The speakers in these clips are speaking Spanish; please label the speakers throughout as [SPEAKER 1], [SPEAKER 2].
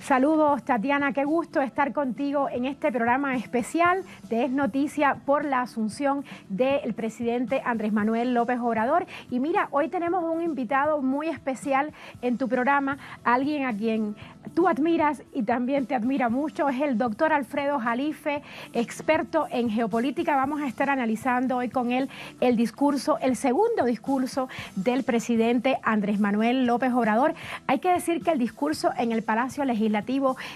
[SPEAKER 1] Saludos, Tatiana, qué gusto estar contigo en este programa especial de Es Noticia por la asunción del presidente Andrés Manuel López Obrador. Y mira, hoy tenemos un invitado muy especial en tu programa, alguien a quien tú admiras y también te admira mucho, es el doctor Alfredo Jalife, experto en geopolítica. Vamos a estar analizando hoy con él el segundo discurso del presidente Andrés Manuel López Obrador. Hay que decir que el discurso en el Palacio Legislativo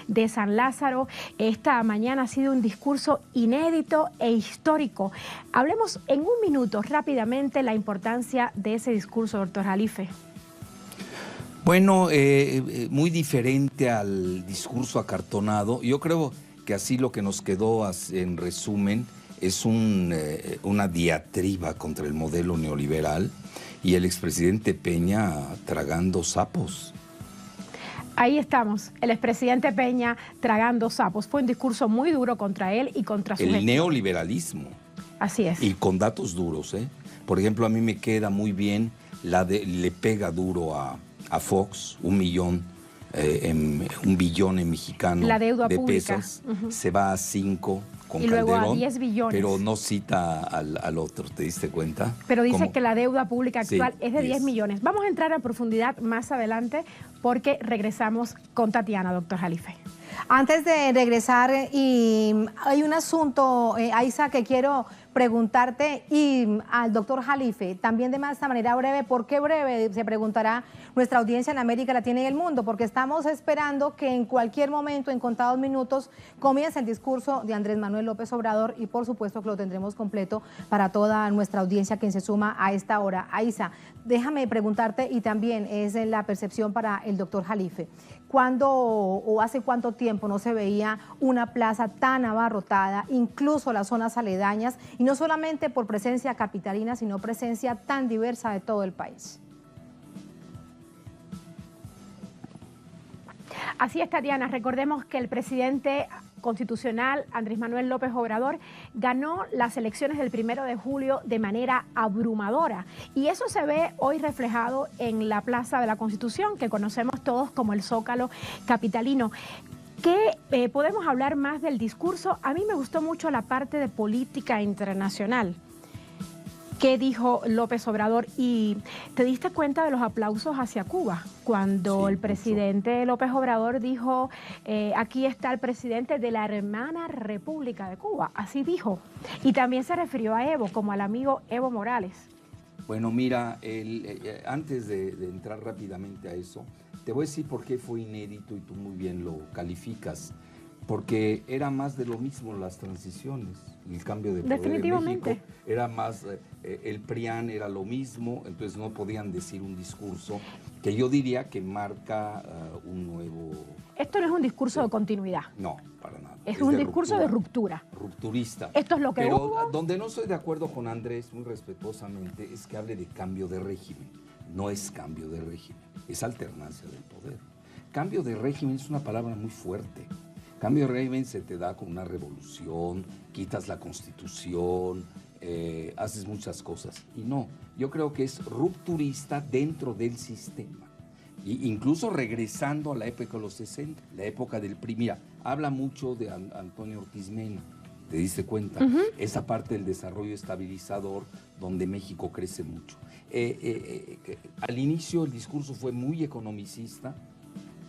[SPEAKER 1] de San Lázaro esta mañana ha sido un discurso inédito e histórico. Hablemos en un minuto rápidamente la importancia de ese discurso, doctor Jalife.
[SPEAKER 2] Bueno, muy diferente al discurso acartonado. Yo creo que así lo que nos quedó en resumen es una diatriba contra el modelo neoliberal y el expresidente Peña tragando sapos.
[SPEAKER 1] Ahí estamos, el expresidente Peña tragando sapos. Fue un discurso muy duro contra él y contra su gestión.
[SPEAKER 2] El neoliberalismo.
[SPEAKER 1] Así es.
[SPEAKER 2] Y con datos duros, ¿eh? Por ejemplo, a mí me queda muy bien le pega duro a Fox, 1 billón en mexicano
[SPEAKER 1] la deuda
[SPEAKER 2] de
[SPEAKER 1] pública.
[SPEAKER 2] pesos, se va a 5 con
[SPEAKER 1] y
[SPEAKER 2] Calderón,
[SPEAKER 1] luego a 10 billones.
[SPEAKER 2] Pero no cita al otro, ¿te diste cuenta?
[SPEAKER 1] Pero dice que la deuda pública actual
[SPEAKER 2] sí,
[SPEAKER 1] es de 10 millones. Vamos a entrar a profundidad más adelante porque regresamos con Tatiana, doctor Jalife.
[SPEAKER 3] Antes de regresar, hay un asunto, Aiza, que quiero preguntarte y al doctor Jalife, también de esta manera breve. ¿Por qué breve? Se preguntará nuestra audiencia en América Latina y en el mundo, porque estamos esperando que en cualquier momento, en contados minutos, comience el discurso de Andrés Manuel López Obrador y por supuesto que lo tendremos completo para toda nuestra audiencia quien se suma a esta hora. Aiza, déjame preguntarte, y también es la percepción para el doctor Jalife, ¿cuándo o hace cuánto tiempo no se veía una plaza tan abarrotada, incluso las zonas aledañas, y no solamente por presencia capitalina, sino presencia tan diversa de todo el país?
[SPEAKER 1] Así es, Tatiana. Recordemos que el presidente constitucional Andrés Manuel López Obrador ganó las elecciones del 1 de julio de manera abrumadora, y eso se ve hoy reflejado en la Plaza de la Constitución, que conocemos todos como el Zócalo capitalino. ¿Qué podemos hablar más del discurso? A mí me gustó mucho la parte de política internacional. ¿Qué dijo López Obrador? Y te diste cuenta de los aplausos hacia Cuba, cuando el presidente López Obrador dijo, aquí está el presidente de la hermana República de Cuba, así dijo. Y también se refirió a Evo, como al amigo Evo Morales.
[SPEAKER 2] Bueno, mira, antes de entrar rápidamente a eso, te voy a decir por qué fue inédito y tú muy bien lo calificas. Porque era más de lo mismo las transiciones, el cambio de poder en México, era más, el PRIAN era lo mismo, entonces no podían decir un discurso que yo diría que marca un nuevo...
[SPEAKER 1] Esto no es un discurso de continuidad.
[SPEAKER 2] No, para nada.
[SPEAKER 1] Es un discurso de ruptura.
[SPEAKER 2] Rupturista.
[SPEAKER 1] Esto es lo que
[SPEAKER 2] Pero
[SPEAKER 1] hubo.
[SPEAKER 2] Donde no estoy de acuerdo con Andrés, muy respetuosamente, es que hable de cambio de régimen. No es cambio de régimen, es alternancia del poder. Cambio de régimen es una palabra muy fuerte. Cambio de régimen se te da con una revolución, quitas la Constitución, haces muchas cosas. Y no, yo creo que es rupturista dentro del sistema. Incluso regresando a la época de los 60, la época del PRI. Mira, habla mucho de Antonio Ortiz Mena, ¿te diste cuenta? Esa parte del desarrollo estabilizador donde México crece mucho. Al inicio el discurso fue muy economicista,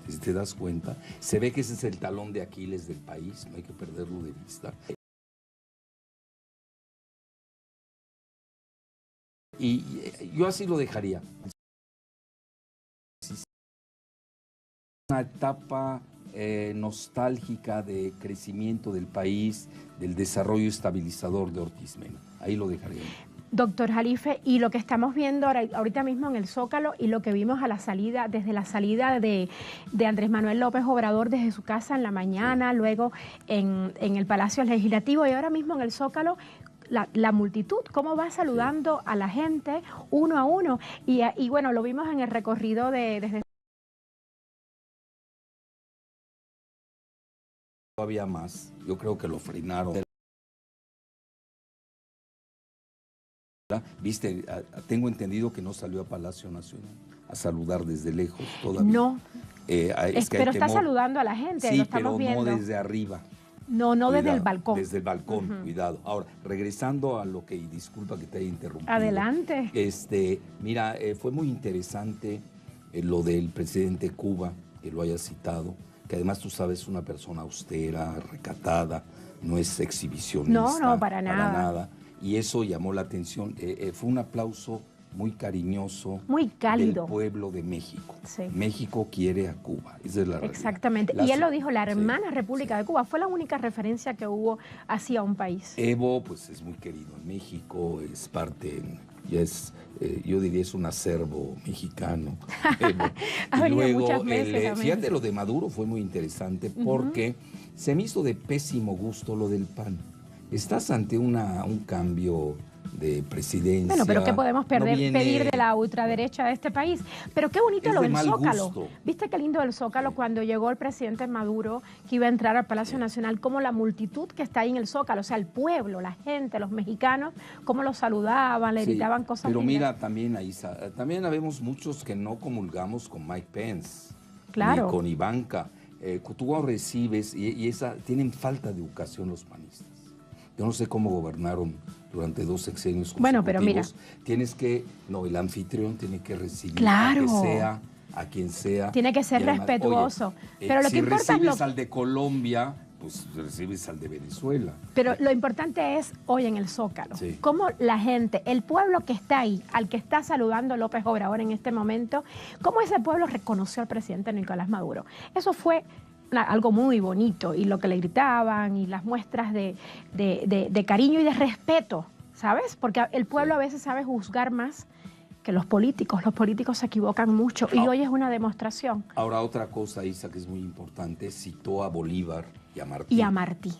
[SPEAKER 2] si te das cuenta, se ve que ese es el talón de Aquiles del país, no hay que perderlo de vista. Y yo así lo dejaría. Una etapa nostálgica de crecimiento del país, del desarrollo estabilizador de Ortiz Mena. Ahí lo dejaría.
[SPEAKER 1] Doctor Jalife, y lo que estamos viendo ahorita mismo en el Zócalo y lo que vimos a la salida, desde la salida de Andrés Manuel López Obrador desde su casa en la mañana, luego en el Palacio Legislativo y ahora mismo en el Zócalo, la multitud, cómo va saludando a la gente uno a uno. Y bueno, lo vimos en el recorrido desde...
[SPEAKER 2] Todavía más, yo creo que lo frenaron. Viste, tengo entendido que no salió a Palacio Nacional a saludar desde lejos todavía.
[SPEAKER 1] No,
[SPEAKER 2] es que
[SPEAKER 1] pero
[SPEAKER 2] hay
[SPEAKER 1] está
[SPEAKER 2] temor.
[SPEAKER 1] saludando a la gente,
[SPEAKER 2] Sí,
[SPEAKER 1] lo estamos
[SPEAKER 2] pero
[SPEAKER 1] viendo.
[SPEAKER 2] no desde arriba.
[SPEAKER 1] No,
[SPEAKER 2] Cuidado,
[SPEAKER 1] desde el balcón.
[SPEAKER 2] Desde el balcón, cuidado. Ahora, regresando a lo que, y disculpa que te haya interrumpido.
[SPEAKER 1] Adelante.
[SPEAKER 2] Mira, fue muy interesante lo del presidente de Cuba, que lo haya citado, que además tú sabes es una persona austera, recatada, no es exhibicionista.
[SPEAKER 1] No, para nada.
[SPEAKER 2] Y eso llamó la atención. Fue un aplauso muy cariñoso,
[SPEAKER 1] muy cálido,
[SPEAKER 2] del pueblo de México.
[SPEAKER 1] Sí.
[SPEAKER 2] México quiere a Cuba, esa es la realidad.
[SPEAKER 1] Exactamente, y él lo dijo, la hermana República de Cuba, fue la única referencia que hubo hacia un país.
[SPEAKER 2] Evo, pues es muy querido en México, es parte, ya es, yo diría es un acervo mexicano. Evo.
[SPEAKER 1] Ha
[SPEAKER 2] y
[SPEAKER 1] venido
[SPEAKER 2] luego,
[SPEAKER 1] muchas veces.
[SPEAKER 2] fíjate, lo de Maduro fue muy interesante porque se me hizo de pésimo gusto lo del PAN. Estás ante un cambio de presidencia.
[SPEAKER 1] Bueno, pero ¿qué podemos pedir de la ultraderecha de este país? Pero qué bonito lo del Zócalo.
[SPEAKER 2] Gusto.
[SPEAKER 1] ¿Viste qué lindo del Zócalo cuando llegó el presidente Maduro, que iba a entrar al Palacio Nacional, como la multitud que está ahí en el Zócalo, o sea, el pueblo, la gente, los mexicanos, cómo lo saludaban, le gritaban cosas
[SPEAKER 2] Pero
[SPEAKER 1] lindas.
[SPEAKER 2] mira, también ahí, también habemos muchos que no comulgamos con Mike Pence,
[SPEAKER 1] claro,
[SPEAKER 2] ni con Ivanka. Tú recibes, y tienen falta de educación los panistas. Yo no sé cómo gobernaron durante 2 sexenios consecutivos.
[SPEAKER 1] Bueno, pero mira.
[SPEAKER 2] El anfitrión tiene que recibir
[SPEAKER 1] claro,
[SPEAKER 2] a quien sea.
[SPEAKER 1] Tiene que ser además, respetuoso. Pero lo
[SPEAKER 2] si
[SPEAKER 1] que importa
[SPEAKER 2] recibes al de Colombia, pues recibes al de Venezuela.
[SPEAKER 1] Pero lo importante es hoy en el Zócalo, cómo la gente, el pueblo que está ahí, al que está saludando López Obrador en este momento, cómo ese pueblo reconoció al presidente Nicolás Maduro. Eso fue algo muy bonito, y lo que le gritaban y las muestras de cariño y de respeto, ¿sabes? Porque el pueblo a veces sabe juzgar más que los políticos se equivocan mucho, y hoy es una demostración.
[SPEAKER 2] Ahora, otra cosa, Isa, que es muy importante, citó a Bolívar y a Martí.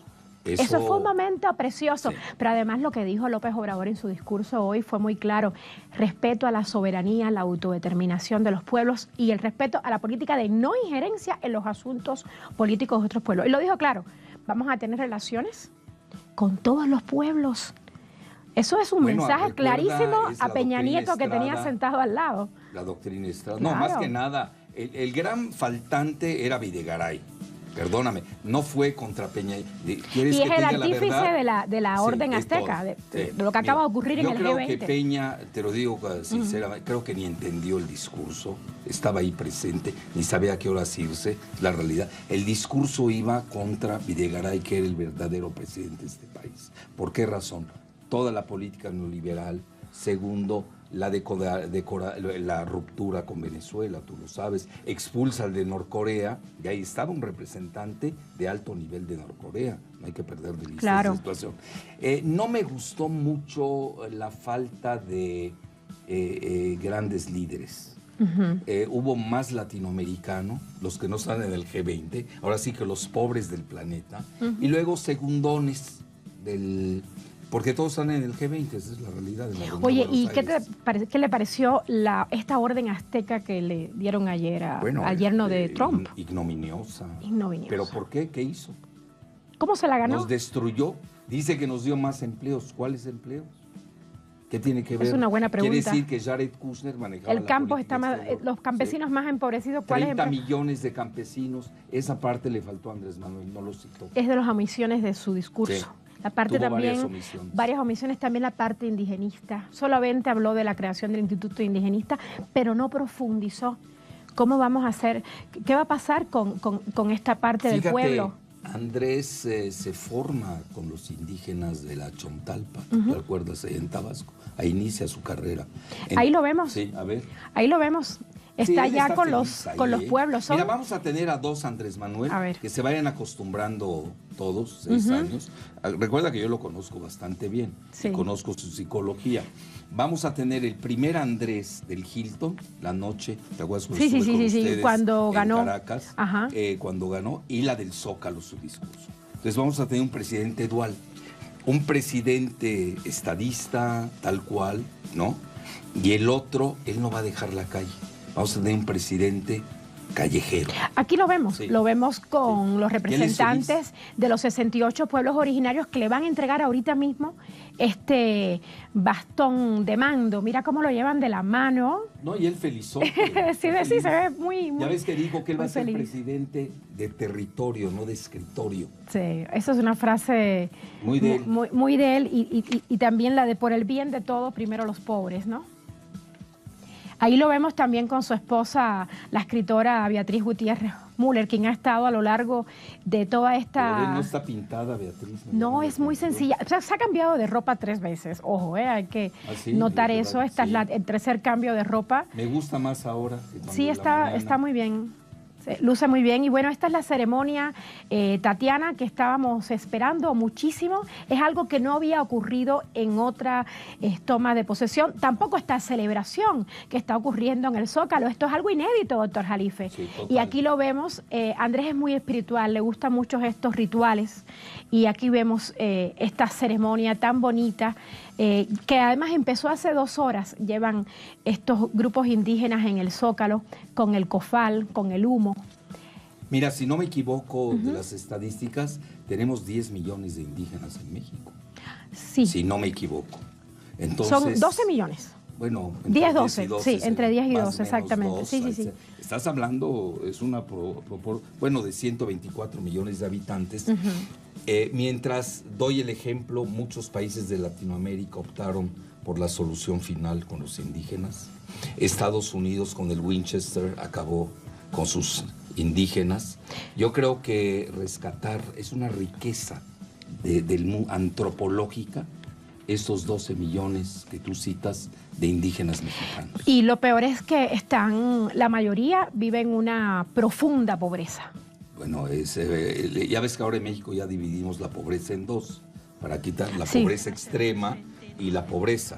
[SPEAKER 1] Eso fue un momento precioso, pero además lo que dijo López Obrador en su discurso hoy fue muy claro: respeto a la soberanía, la autodeterminación de los pueblos y el respeto a la política de no injerencia en los asuntos políticos de otros pueblos. Y lo dijo claro: vamos a tener relaciones con todos los pueblos. Eso es un mensaje clarísimo a Peña Nieto, que tenía sentado al lado.
[SPEAKER 2] La doctrina Estrada.
[SPEAKER 1] Claro.
[SPEAKER 2] No, más que nada, el gran faltante era Videgaray. Perdóname, no fue contra Peña. ¿Quieres
[SPEAKER 1] y
[SPEAKER 2] que
[SPEAKER 1] es el
[SPEAKER 2] diga
[SPEAKER 1] artífice
[SPEAKER 2] la verdad?
[SPEAKER 1] de la orden azteca, de lo que acaba de ocurrir en el G20.
[SPEAKER 2] Yo creo que Peña, te lo digo sinceramente, creo que ni entendió el discurso, estaba ahí presente, ni sabía a qué horas irse, la realidad. El discurso iba contra Videgaray, que era el verdadero presidente de este país. ¿Por qué razón? Toda la política neoliberal. Segundo, la ruptura con Venezuela, tú lo sabes, expulsa al de Norcorea, y ahí estaba un representante de alto nivel de Norcorea, no hay que perder de vista esa situación. No me gustó mucho la falta de grandes líderes. Hubo más latinoamericanos, los que no están en el G20, ahora sí que los pobres del planeta, y luego segundones porque todos están en el G20, esa es la realidad.
[SPEAKER 1] Oye, ¿y qué le pareció esta orden azteca que le dieron ayer al yerno de Trump?
[SPEAKER 2] Ignominiosa. ¿Pero por qué? ¿Qué hizo?
[SPEAKER 1] ¿Cómo se la ganó?
[SPEAKER 2] Nos destruyó. Dice que nos dio más empleos. ¿Cuáles empleos? ¿Qué tiene que ver?
[SPEAKER 1] Es una buena pregunta.
[SPEAKER 2] Quiere decir que Jared Kushner manejaba
[SPEAKER 1] el campo está más, los campesinos más empobrecidos.
[SPEAKER 2] 30 millones de campesinos. Esa parte le faltó a Andrés Manuel, no lo citó.
[SPEAKER 1] Es de las omisiones de su discurso.
[SPEAKER 2] Sí.
[SPEAKER 1] La parte también, varias omisiones, también la parte indigenista. Solamente habló de la creación del Instituto Indigenista, pero no profundizó. ¿Cómo vamos a hacer? ¿Qué va a pasar con esta parte del pueblo?
[SPEAKER 2] Andrés se forma con los indígenas de la Chontalpa, ¿te acuerdas? Ahí en Tabasco. Ahí inicia su carrera.
[SPEAKER 1] Ahí lo vemos.
[SPEAKER 2] Sí, a ver.
[SPEAKER 1] Ahí lo vemos. Está ya con los pueblos.
[SPEAKER 2] Mira, vamos a tener a 2 Andrés Manuel, que se vayan acostumbrando todos, 6 años. Recuerda que yo lo conozco bastante bien, conozco su psicología. Vamos a tener el primer Andrés del Hilton, la noche, ¿te acuerdas?
[SPEAKER 1] Sí, cuando ganó.
[SPEAKER 2] En Caracas, cuando ganó, y la del Zócalo, su discurso. Entonces vamos a tener un presidente dual, un presidente estadista, tal cual, ¿no? Y el otro, él no va a dejar la calle. Vamos a tener un presidente callejero.
[SPEAKER 1] Aquí lo vemos,
[SPEAKER 2] Sí.
[SPEAKER 1] lo vemos con
[SPEAKER 2] Sí.
[SPEAKER 1] los
[SPEAKER 2] Y él es
[SPEAKER 1] representantes
[SPEAKER 2] feliz.
[SPEAKER 1] de los 68 pueblos originarios que le van a entregar ahorita mismo este bastón de mando. Mira cómo lo llevan de la mano.
[SPEAKER 2] No, y él felizote.
[SPEAKER 1] Sí,
[SPEAKER 2] está
[SPEAKER 1] sí,
[SPEAKER 2] feliz.
[SPEAKER 1] se ve muy...
[SPEAKER 2] Ya ves que dijo que él va a
[SPEAKER 1] muy
[SPEAKER 2] ser
[SPEAKER 1] feliz.
[SPEAKER 2] presidente de territorio, no de escritorio.
[SPEAKER 1] Sí, eso es una frase
[SPEAKER 2] Muy de él.
[SPEAKER 1] muy de él y también la de por el bien de todos, primero los pobres, ¿no? Ahí lo vemos también con su esposa, la escritora Beatriz Gutiérrez Müller, quien ha estado a lo largo de toda
[SPEAKER 2] Pero
[SPEAKER 1] esta...
[SPEAKER 2] él no está pintada, Beatriz.
[SPEAKER 1] No,
[SPEAKER 2] me
[SPEAKER 1] es muy
[SPEAKER 2] atención.
[SPEAKER 1] sencilla. O sea, se ha cambiado de ropa 3 veces. Ojo, hay que
[SPEAKER 2] ¿Ah, sí?
[SPEAKER 1] notar
[SPEAKER 2] Es
[SPEAKER 1] eso.
[SPEAKER 2] verdad,
[SPEAKER 1] Esta es
[SPEAKER 2] sí.
[SPEAKER 1] el tercer cambio de ropa.
[SPEAKER 2] Me gusta más ahora que cuando
[SPEAKER 1] Sí,
[SPEAKER 2] en la mañana.
[SPEAKER 1] está muy bien. Luce muy bien. Y bueno, esta es la ceremonia, Tatiana, que estábamos esperando muchísimo. Es algo que no había ocurrido en otra toma de posesión. Tampoco esta celebración que está ocurriendo en el Zócalo. Esto es algo inédito, doctor Jalife.
[SPEAKER 2] Sí, total.
[SPEAKER 1] Y aquí lo vemos. Andrés es muy espiritual, le gustan mucho estos rituales. Y aquí vemos esta ceremonia tan bonita, que además empezó hace 2 horas. Llevan estos grupos indígenas en el Zócalo con el cofal, con el humo.
[SPEAKER 2] Mira, si no me equivoco de las estadísticas, tenemos 10 millones de indígenas en México.
[SPEAKER 1] Sí,
[SPEAKER 2] Si no me equivoco. Entonces,
[SPEAKER 1] son 12 millones.
[SPEAKER 2] Bueno,
[SPEAKER 1] 10, 12, sí, entre 10 y
[SPEAKER 2] más o
[SPEAKER 1] 12,
[SPEAKER 2] menos
[SPEAKER 1] exactamente. Sí, sí,
[SPEAKER 2] ahí
[SPEAKER 1] sí.
[SPEAKER 2] Estás hablando, es una bueno, de 124 millones de habitantes. Mientras doy el ejemplo, muchos países de Latinoamérica optaron por la solución final con los indígenas. Estados Unidos con el Winchester acabó con sus indígenas. Yo creo que rescatar es una riqueza antropológica, estos 12 millones que tú citas de indígenas mexicanos.
[SPEAKER 1] Y lo peor es que la mayoría vive en una profunda pobreza.
[SPEAKER 2] Bueno, ya ves que ahora en México ya dividimos la pobreza en 2, para quitar la
[SPEAKER 1] Sí.
[SPEAKER 2] pobreza extrema y la pobreza.